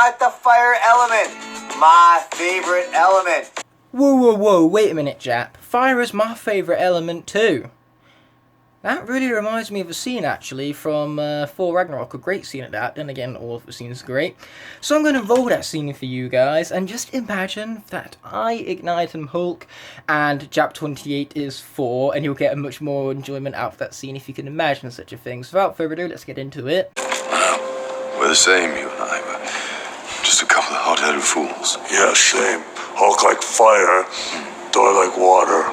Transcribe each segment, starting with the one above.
got the fire element, my favorite element. Whoa, wait a minute, Jap. Fire is my favourite element too. That really reminds me of a scene, actually, from Thor Ragnarok. A great scene at that. Then again, all of the scenes are great. So I'm going to roll that scene for you guys, and just imagine that I ignite and Hulk, and Jap28 is Thor, and you'll get a much more enjoyment out of that scene if you can imagine such a thing. So without further ado, let's get into it. We're the same, you and I. We're just a couple of hot-headed fools. Yeah, same. Hulk like fire, Thor like water.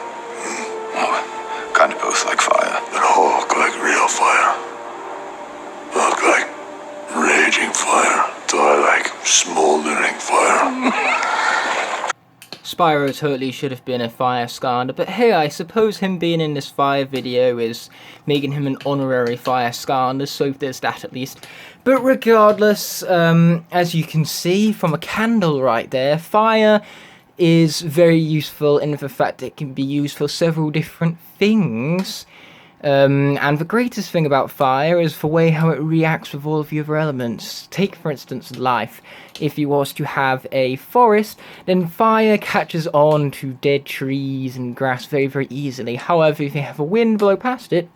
Well, kind of both like fire. And Hulk like real fire. Hulk like raging fire. Thor like smoldering fire. Spyro totally should have been a Fire Skylander, but hey, I suppose him being in this Fire video is making him an honorary Fire Skylander, so there's that at least. But regardless, as you can see from a candle right there, fire is very useful in the fact that it can be used for several different things. And the greatest thing about fire is the way how it reacts with all of the other elements. Take, for instance, life. If you was to have a forest, then fire catches on to dead trees and grass very, very easily. However, if you have a wind blow past it,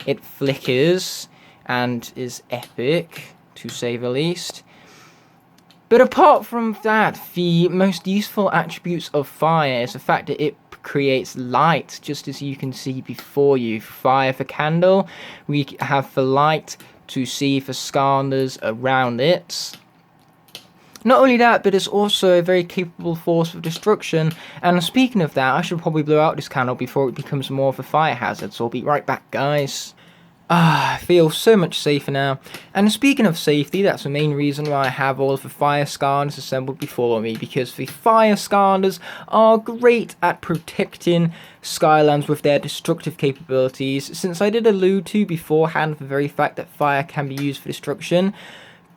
it flickers and is epic, to say the least. But apart from that, the most useful attributes of fire is the fact that it creates light, just as you can see before you. Fire for candle, we have the light to see the Skarners around it. Not only that, but it's also a very capable force of destruction. And speaking of that, I should probably blow out this candle before it becomes more of a fire hazard, so I'll be right back, guys. I feel so much safer now. And speaking of safety, that's the main reason why I have all of the Fire Skarners assembled before me, because the Fire Skarners are great at protecting Skylands with their destructive capabilities, since I did allude to beforehand the very fact that fire can be used for destruction.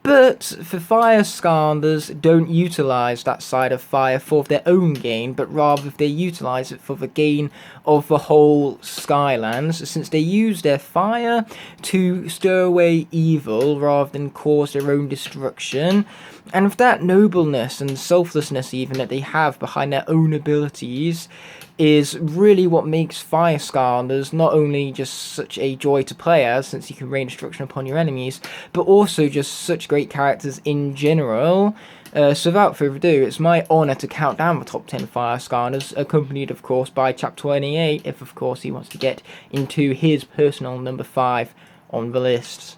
But the Fire Skylanders don't utilise that side of fire for their own gain, but rather they utilise it for the gain of the whole Skylands, since they use their fire to stir away evil rather than cause their own destruction. And with that nobleness and selflessness even that they have behind their own abilities is really what makes Fire Skylanders not only just such a joy to play as, since you can rain destruction upon your enemies, but also just such great characters in general. So without further ado, it's my honour to count down the top 10 Fire Skylanders, accompanied of course by Chap28, if of course he wants to get into his personal number 5 on the list.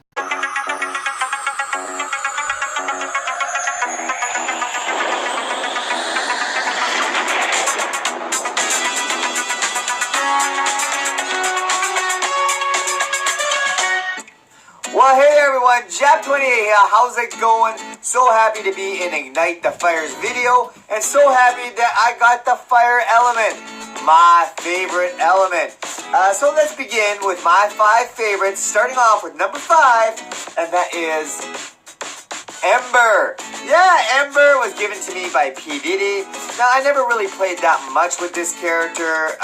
Well, hey everyone, Jap28 here, how's it going? So happy to be in Ignite the Fire's video, and so happy that I got the fire element, my favorite element. So let's begin with my 5 favorites, starting off with number 5, and that is Ember. Yeah, Ember was given to me by P. Diddy. Now, I never really played that much with this character,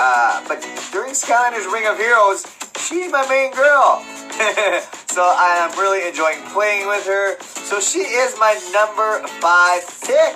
but during Skylanders Ring of Heroes, she's my main girl. So I am really enjoying playing with her. So she is my number 5 pick.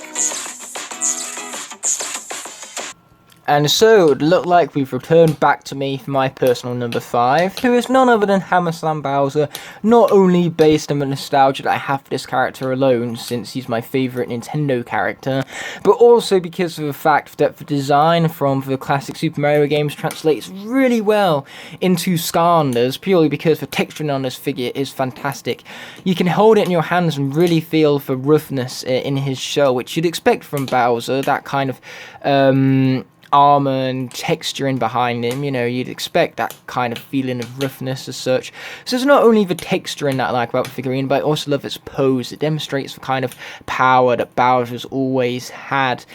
And so, it would look like we've returned back to me for my personal number 5, who is none other than HammerSlam Bowser, not only based on the nostalgia that I have for this character alone, since he's my favourite Nintendo character, but also because of the fact that the design from the classic Super Mario games translates really well into Skarners, purely because the texturing on this figure is fantastic. You can hold it in your hands and really feel the roughness in his shell, which you'd expect from Bowser, that kind of armor and texturing behind him, you know, you'd expect that kind of feeling of roughness as such. So it's not only the texturing that I like about the figurine, but I also love its pose. It demonstrates the kind of power that Bowser's always had.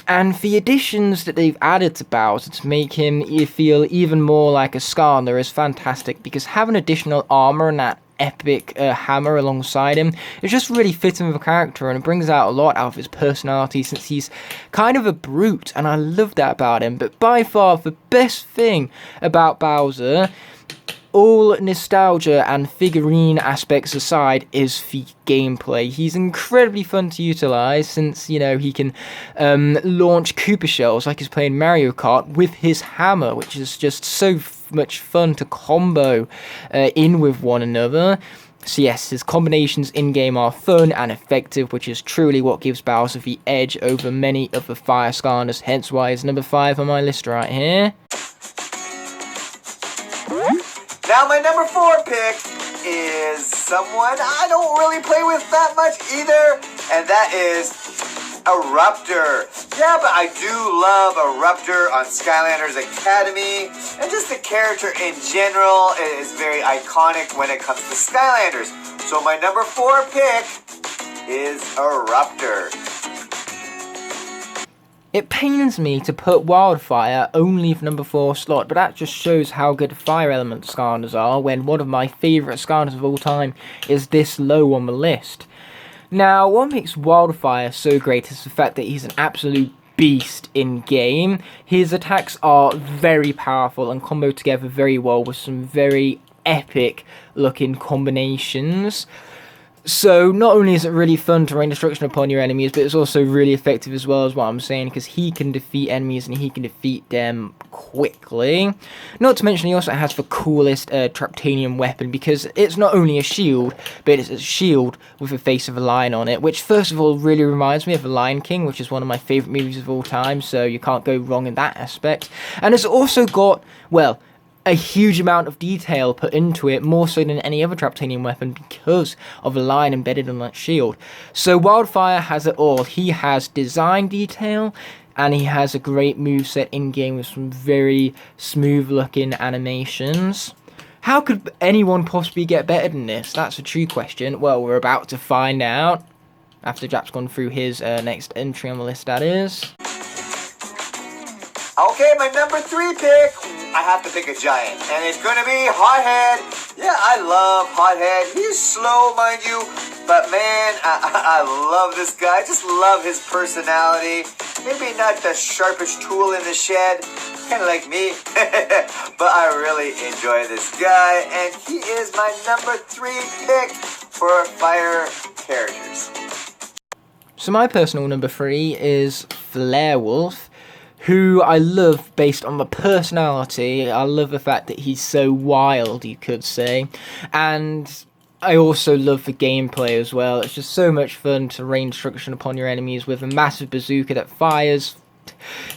And the additions that they've added to Bowser to make him feel even more like a Skarner is fantastic, because having additional armor and that epic hammer alongside him is just really fitting with the character, and it brings out a lot out of his personality, since he's kind of a brute, and I love that about him. But by far the best thing about Bowser, all nostalgia and figurine aspects aside, is the gameplay. He's incredibly fun to utilize since, you know, he can launch Koopa shells like he's playing Mario Kart with his hammer, which is just so much fun to combo in with one another. So yes, his combinations in-game are fun and effective, which is truly what gives Bowser the edge over many of the Fire Skylanders, hence why he's number 5 on my list right here. Now my number 4 pick is someone I don't really play with that much either, and that is Eruptor. Yeah, but I do love Eruptor on Skylanders Academy, and just the character in general is very iconic when it comes to Skylanders. So my number 4 pick is Eruptor. It pains me to put Wildfire only for number 4 slot, but that just shows how good fire element Skarners are when one of my favourite Skarners of all time is this low on the list. Now, what makes Wildfire so great is the fact that he's an absolute beast in game. His attacks are very powerful and combo together very well with some very epic looking combinations. So not only is it really fun to rain destruction upon your enemies, but it's also really effective as well, as what I'm saying, because he can defeat enemies and he can defeat them quickly. Not to mention he also has the coolest Traptanium weapon, because it's not only a shield, but it's a shield with the face of a lion on it, which first of all really reminds me of The Lion King, which is one of my favourite movies of all time, so you can't go wrong in that aspect. And it's also got, well, a huge amount of detail put into it, more so than any other Traptanium weapon because of the line embedded in that shield. So Wildfire has it all. He has design detail, and he has a great moveset in-game with some very smooth looking animations. How could anyone possibly get better than this? That's a true question. Well, we're about to find out after Jap's gone through his next entry on the list, that is. Okay, my number 3 pick, I have to pick a giant, and it's gonna be Hothead. Yeah, I love Hothead. He's slow, mind you, but man, I love this guy. I just love his personality. Maybe not the sharpest tool in the shed, kind of like me, but I really enjoy this guy, and he is my number 3 pick for fire characters. So my personal number 3 is Flarewolf, who I love based on the personality. I love the fact that he's so wild, you could say, and I also love the gameplay as well. It's just so much fun to rain destruction upon your enemies with a massive bazooka that fires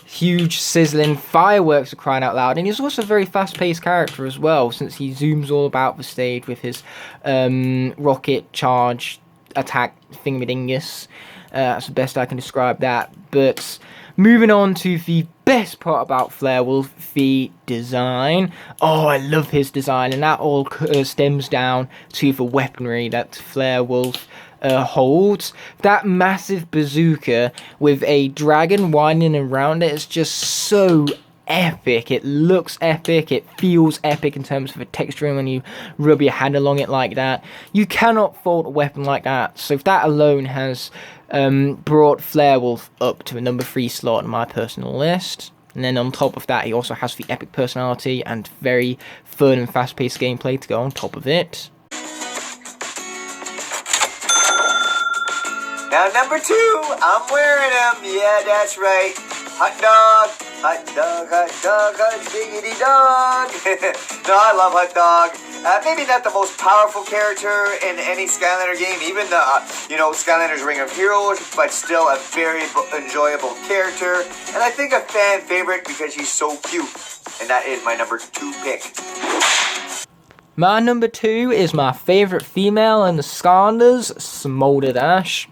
huge sizzling fireworks, are crying out loud, and he's also a very fast-paced character as well, since he zooms all about the stage with his rocket charge attack thingamidingus. That's the best I can describe that. But moving on to the best part about Flarewolf, the design. Oh, I love his design, and that all stems down to the weaponry that Flarewolf holds. That massive bazooka with a dragon winding around it is just so epic. It looks epic, it feels epic in terms of the texturing when you rub your hand along it like that. You cannot fault a weapon like that, so that alone has brought Flarewolf up to a number 3 slot on my personal list. And then on top of that, he also has the epic personality and very fun and fast-paced gameplay to go on top of it. Now number 2, I'm wearing him. Yeah, that's right. Hot dog, hot dog, hot dog, hot diggity dog. No, I love Hot Dog. Maybe not the most powerful character in any Skylander game, even the, Skylanders Ring of Heroes, but still a very enjoyable character. And I think a fan favorite because he's so cute. And that is my number 2 pick. My number 2 is my favourite female in the Skarners, Smolder Dash,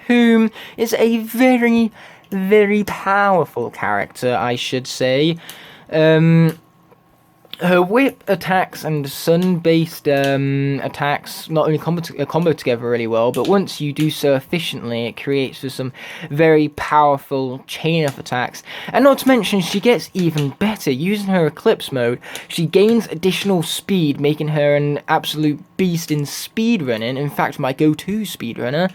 whom is a very, very powerful character, I should say. Her whip attacks and sun-based attacks not only combo together really well, but once you do so efficiently, it creates for some very powerful chain of attacks. And not to mention, she gets even better. Using her Eclipse mode, she gains additional speed, making her an absolute beast in speedrunning, in fact my go-to speedrunner,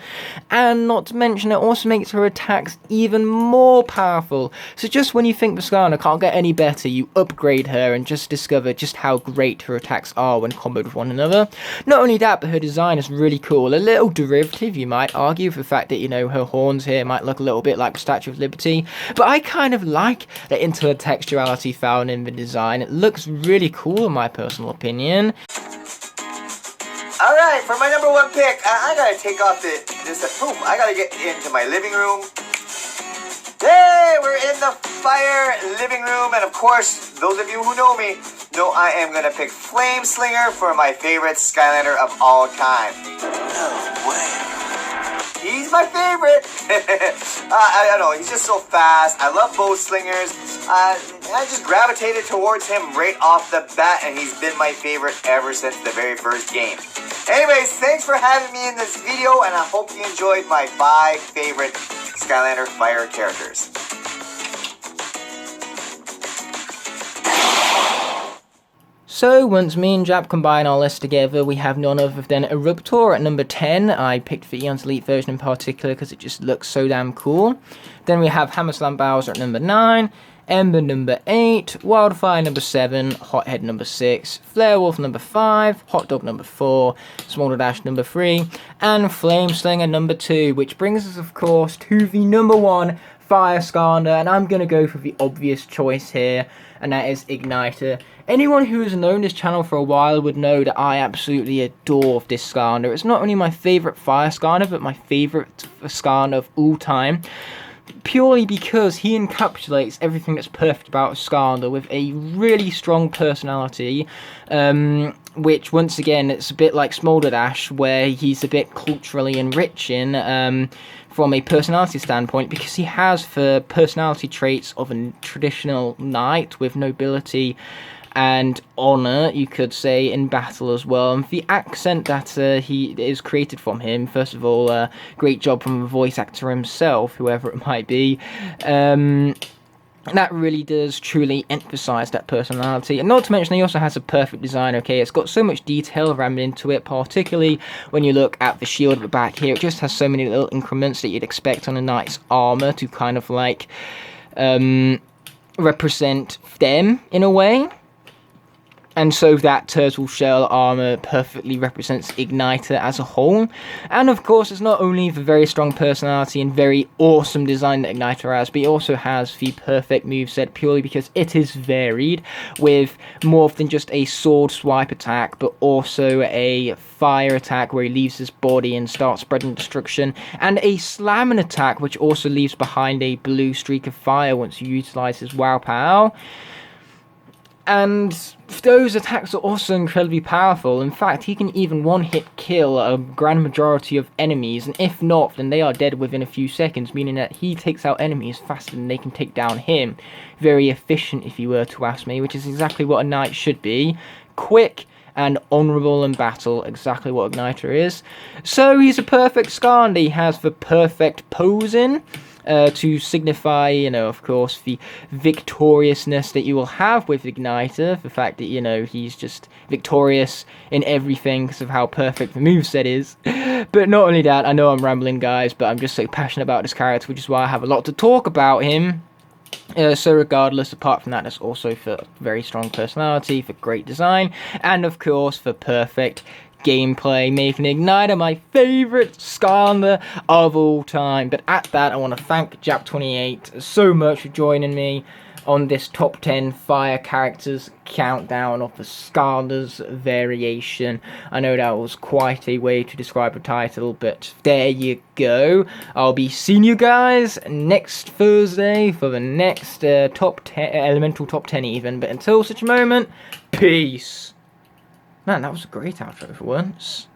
and not to mention it also makes her attacks even more powerful. So just when you think the Skarner can't get any better, you upgrade her and just discover just how great her attacks are when comboed with one another. Not only that, but her design is really cool, a little derivative you might argue for the fact that, you know, her horns here might look a little bit like the Statue of Liberty, but I kind of like the intertextuality found in the design. It looks really cool in my personal opinion. Alright, for my number one pick, I gotta take off I gotta get into my living room. Hey, we're in the Fire living room, and of course, those of you who know me know I am gonna pick Flame Slinger for my favorite Skylander of all time. No way. He's my favorite. I don't know, he's just so fast. I love bow slingers. I just gravitated towards him right off the bat, and he's been my favorite ever since the very first game. Anyways, thanks for having me in this video, and I hope you enjoyed my 5 favorite Skylander Fire characters. So, once me and Jap combine our list together, we have none other than Eruptor at number 10. I picked the Eon's Elite version in particular because it just looks so damn cool. Then we have Hammerslam Bowser at number 9, Ember number 8, Wildfire number 7, Hothead number 6, Flarewolf number 5, Hot Dog number 4, Smolder Dash number 3, and Flameslinger number 2, which brings us, of course, to the number 1 Fire Skylander, and I'm going to go for the obvious choice here, and that is Igniter. Anyone who has known this channel for a while would know that I absolutely adore this Skarner. It's not only my favourite Fire Skarner, but my favourite Skarner of all time. Purely because he encapsulates everything that's perfect about Skarner with a really strong personality, which, once again, it's a bit like Smolder Dash, where he's a bit culturally enriching from a personality standpoint, because he has the personality traits of a traditional knight with nobility and honor, you could say, in battle as well. And the accent that he is created from him, first of all, great job from the voice actor himself, whoever it might be. That really does truly emphasize that personality. And not to mention, he also has a perfect design, okay? It's got so much detail rammed into it, particularly when you look at the shield at the back here. It just has so many little increments that you'd expect on a knight's armor to kind of like represent them in a way. And so that turtle shell armor perfectly represents Igniter as a whole. And of course, it's not only the very strong personality and very awesome design that Igniter has, but he also has the perfect moveset purely because it is varied with more than just a sword swipe attack, but also a fire attack where he leaves his body and starts spreading destruction, and a slamming attack which also leaves behind a blue streak of fire once you utilize his wow pow. And those attacks are also incredibly powerful. In fact, he can even one-hit kill a grand majority of enemies, and if not, then they are dead within a few seconds, meaning that he takes out enemies faster than they can take down him. Very efficient, if you were to ask me, which is exactly what a knight should be. Quick and honourable in battle, exactly what Igniter is. So he's a perfect Skarner. He has the perfect posing to signify, you know, of course, the victoriousness that you will have with Igniter, the fact that, you know, he's just victorious in everything because of how perfect the moveset is. But not only that, I know I'm rambling, guys, but I'm just so passionate about this character, which is why I have a lot to talk about him. So regardless, apart from that, there's also for very strong personality, for great design, and of course for perfect gameplay, making Igniter my favourite Skarner of all time. But at that, I want to thank Jap28 so much for joining me on this top 10 fire characters countdown of the Skarner's variation. I know that was quite a way to describe a title, but there you go. I'll be seeing you guys next Thursday for the next top 10, elemental top 10 even. But until such a moment, peace. Man, that was a great outro for once.